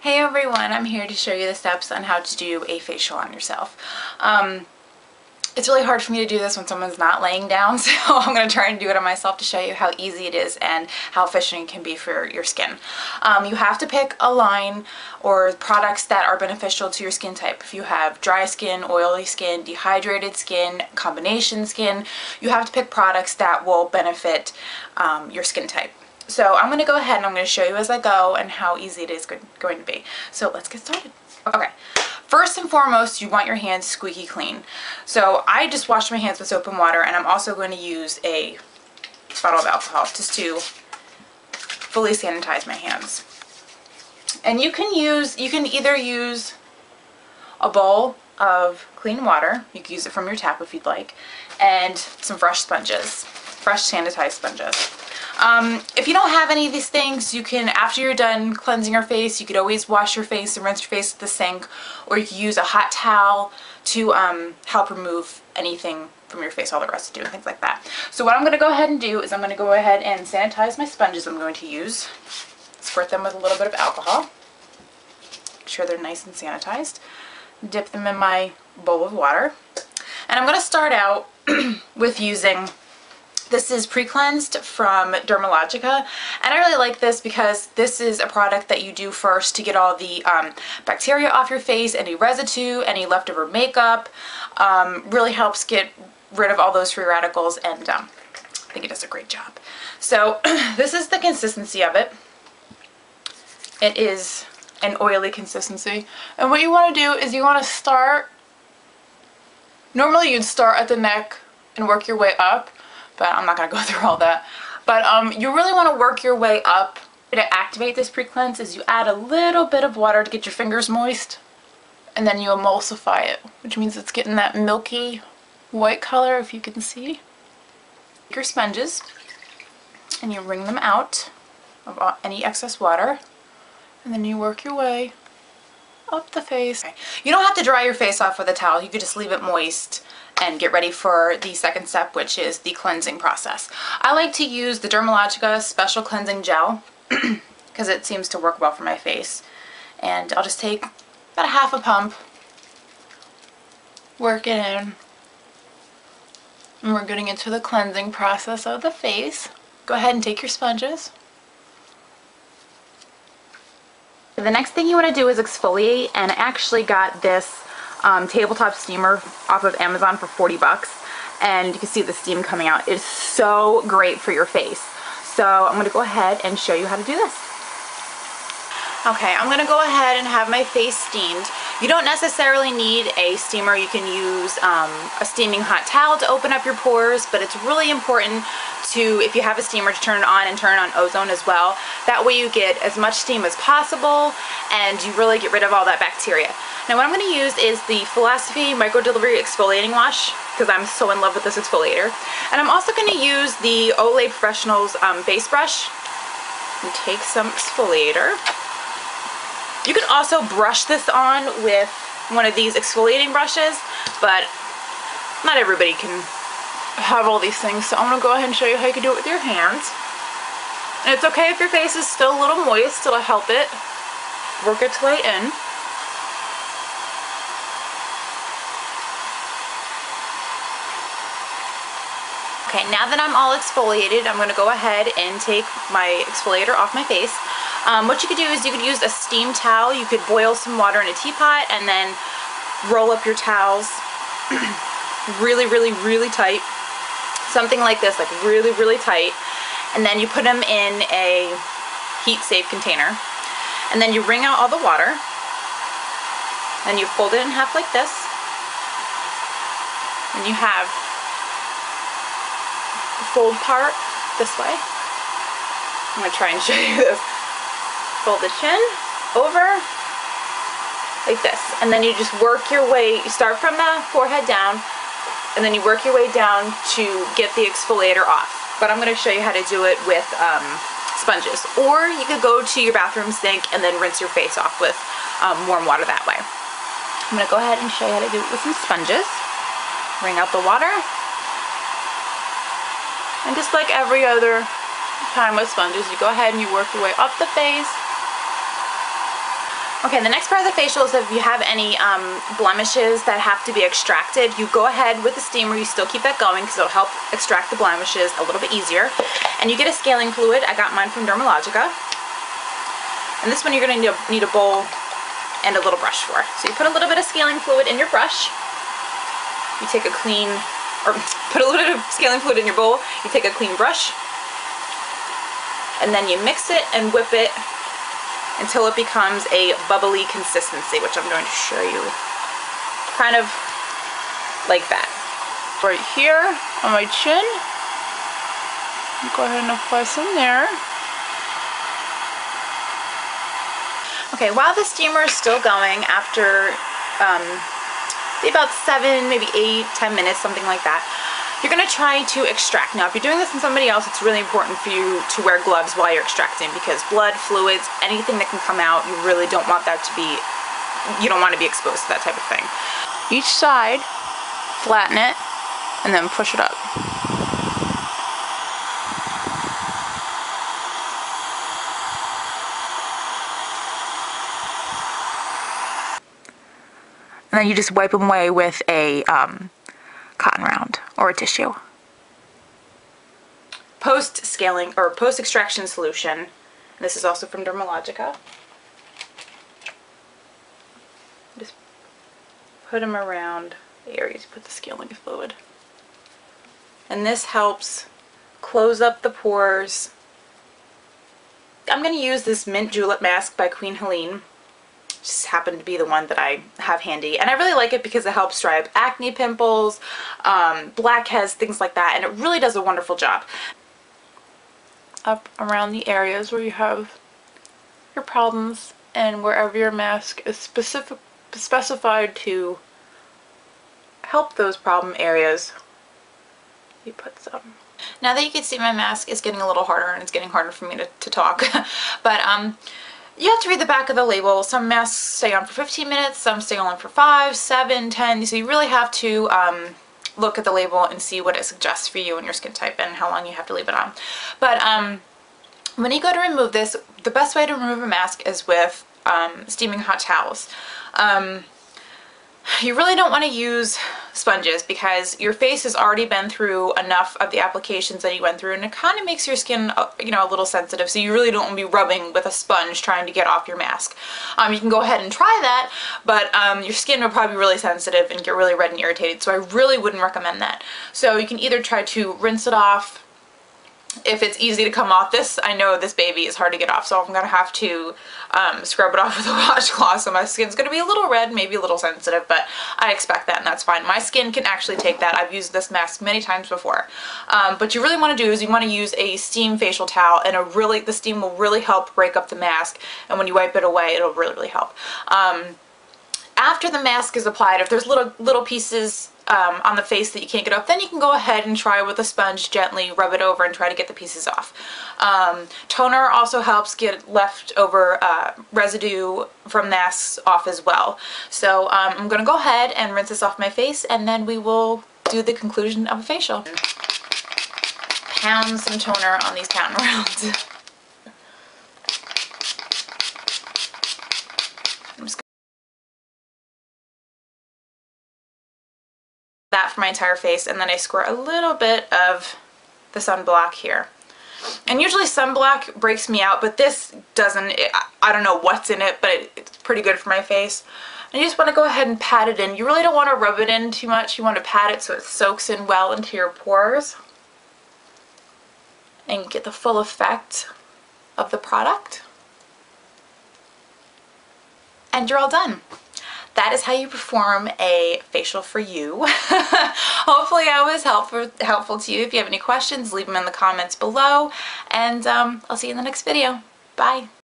Hey everyone, I'm here to show you the steps on how to do a facial on yourself. It's really hard for me to do this when someone's not laying down, so I'm going to try and do it on myself to show you how easy it is and how efficient it can be for your skin. You have to pick a line or products that are beneficial to your skin type. If you have dry skin, oily skin, dehydrated skin, combination skin, you have to pick products that will benefit your skin type. So I'm going to go ahead and I'm going to show you as I go and how easy it is going to be. So let's get started. Okay. First and foremost, you want your hands squeaky clean. So I just washed my hands with soap and water, and I'm also going to use a bottle of alcohol just to fully sanitize my hands. And you can either use a bowl of clean water, you can use it from your tap if you'd like, and some fresh sponges, fresh sanitized sponges. If you don't have any of these things, you can, after you're done cleansing your face, you could always wash your face and rinse your face at the sink, or you can use a hot towel to help remove anything from your face, all the residue and things like that. So what I'm going to go ahead and do is I'm going to go ahead and sanitize my sponges I'm going to use. Squirt them with a little bit of alcohol. Make sure they're nice and sanitized. Dip them in my bowl of water. And I'm going to start out with using... This is pre-cleansed from Dermalogica, and I really like this because this is a product that you do first to get all the bacteria off your face, any residue, any leftover makeup. Really helps get rid of all those free radicals, and I think it does a great job. So this is the consistency of it. It is an oily consistency, and what you want to do is you want to start, normally you'd start at the neck and work your way up, but I'm not going to go through all that. But you really want to work your way up. To activate this pre-cleanse is you add a little bit of water to get your fingers moist, and then you emulsify it, which means it's getting that milky white color, if you can see. Take your sponges and you wring them out of any excess water, and then you work your way up the face. Okay. You don't have to dry your face off with a towel, you could just leave it moist and get ready for the second step, which is the cleansing process. I like to use the Dermalogica Special Cleansing Gel because it seems to work well for my face. And I'll just take about a half a pump, work it in, and we're getting into the cleansing process of the face. Go ahead and take your sponges. The next thing you want to do is exfoliate, and I actually got this tabletop steamer off of Amazon for 40 bucks, and you can see the steam coming out. It is so great for your face. So I'm going to go ahead and show you how to do this. Okay, I'm going to go ahead and have my face steamed. You don't necessarily need a steamer. You can use a steaming hot towel to open up your pores, but it's really important to, if you have a steamer, to turn it on and turn on ozone as well. That way you get as much steam as possible and you really get rid of all that bacteria. Now what I'm going to use is the Philosophy Micro Delivery Exfoliating Wash because I'm so in love with this exfoliator. And I'm also going to use the Olay Professionals face brush and take some exfoliator. You can also brush this on with one of these exfoliating brushes, but not everybody can have all these things, so I'm going to go ahead and show you how you can do it with your hands. And it's okay if your face is still a little moist, it'll help it work its way in. Okay, now that I'm all exfoliated, I'm going to go ahead and take my exfoliator off my face. What you could do is you could use a steam towel. You could boil some water in a teapot and then roll up your towels really, really, really tight. Something like this, like really, really tight. And then you put them in a heat-safe container. And then you wring out all the water. And you fold it in half like this. And you have the fold part this way. I'm going to try and show you this. Fold the chin over like this, and then you just work your way, you start from the forehead down and then you work your way down to get the exfoliator off. But I'm going to show you how to do it with sponges, or you could go to your bathroom sink and then rinse your face off with warm water that way. I'm going to go ahead and show you how to do it with some sponges. Wring out the water, and just like every other time with sponges, you go ahead and you work your way up the face. Okay, the next part of the facial is if you have any blemishes that have to be extracted, you go ahead with the steamer, you still keep that going because it'll help extract the blemishes a little bit easier. And you get a scaling fluid. I got mine from Dermalogica. And this one you're going to need a bowl and a little brush for. So you put a little bit of scaling fluid in your brush. You take a clean, or put a little bit of scaling fluid in your bowl. You take a clean brush. And then you mix it and whip it until it becomes a bubbly consistency, which I'm going to show you. Kind of like that. Right here on my chin. Go ahead and apply some there. Okay, while the steamer is still going, after about 7, maybe 8, 10 minutes, something like that, you're going to try to extract. Now, if you're doing this in somebody else, it's really important for you to wear gloves while you're extracting because blood, fluids, anything that can come out, you really don't want that to be, you don't want to be exposed to that type of thing. Each side, flatten it, and then push it up. And then you just wipe them away with a cotton round or a tissue. Post-scaling or post-extraction solution. This is also from Dermalogica. Just put them around the areas you put the scaling fluid. And this helps close up the pores. I'm going to use this Mint Julep mask by Queen Helene. Just happened to be the one that I have handy, and I really like it because it helps dry up acne pimples, blackheads, things like that, and it really does a wonderful job. Up around the areas where you have your problems and wherever your mask is specified to help those problem areas, you put some. Now that you can see my mask is getting a little harder and it's getting harder for me to talk, but you have to read the back of the label. Some masks stay on for 15 minutes, some stay on for 5, 7, 10. So you really have to look at the label and see what it suggests for you and your skin type and how long you have to leave it on. But when you go to remove this, the best way to remove a mask is with steaming hot towels. You really don't want to use sponges because your face has already been through enough of the applications that you went through, and it kind of makes your skin, you know, a little sensitive. So you really don't want to be rubbing with a sponge trying to get off your mask. You can go ahead and try that, but your skin will probably be really sensitive and get really red and irritated. So I really wouldn't recommend that. So you can either try to rinse it off. If it's easy to come off, I know this baby is hard to get off, so I'm gonna have to scrub it off with a washcloth. So my skin's gonna be a little red, maybe a little sensitive, but I expect that, and that's fine. My skin can actually take that. I've used this mask many times before. But you really want to do is you want to use a steam facial towel, and the steam will really help break up the mask, and when you wipe it away, it'll really help. After the mask is applied, if there's little pieces on the face that you can't get off, then you can go ahead and try with a sponge, gently rub it over and try to get the pieces off. Toner also helps get leftover residue from masks off as well. So I'm going to go ahead and rinse this off my face, and then we will do the conclusion of a facial. Pound some toner on these cotton rounds. That for my entire face, and then I squirt a little bit of the sunblock here. And usually sunblock breaks me out, but this doesn't. I don't know what's in it, but it's pretty good for my face. And you just want to go ahead and pat it in. You really don't want to rub it in too much. You want to pat it so it soaks in well into your pores and get the full effect of the product. And you're all done. That is how you perform a facial for you. Hopefully I was helpful to you. If you have any questions, leave them in the comments below, and I'll see you in the next video. Bye.